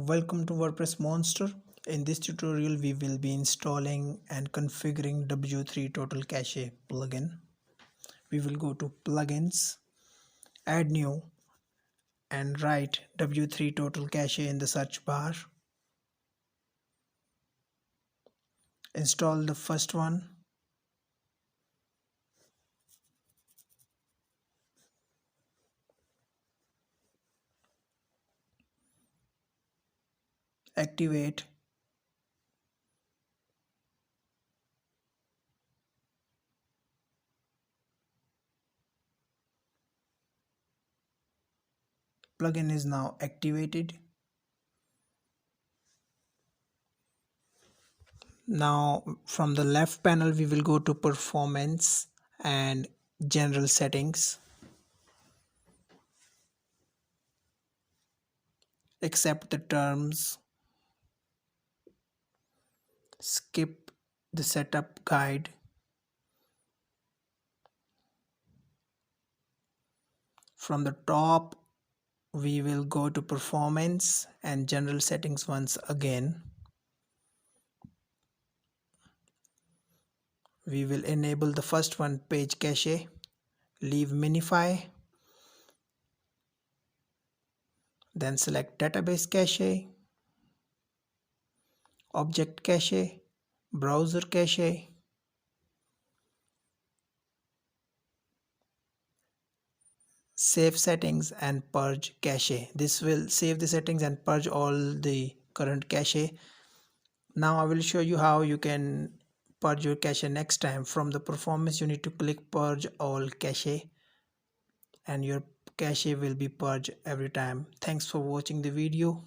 Welcome to WordPress Monster. In this tutorial we will be installing and configuring W3 Total Cache plugin. We will go to plugins, add new, and write W3 Total Cache in the search bar. Install the first one. Activate. Plugin is now activated. Now from the left panel we will go to performance and general settings. Accept the terms. Skip the setup guide. From the top we will go to performance and general settings once again. We will enable the first one, page cache, leave minify, then select database cache, object cache, browser cache, save settings and purge cache. This will save the settings and purge all the current cache. Now I will show you how you can purge your cache next time. From the performance you need to click purge all cache and your cache will be purged every time. Thanks for watching the video.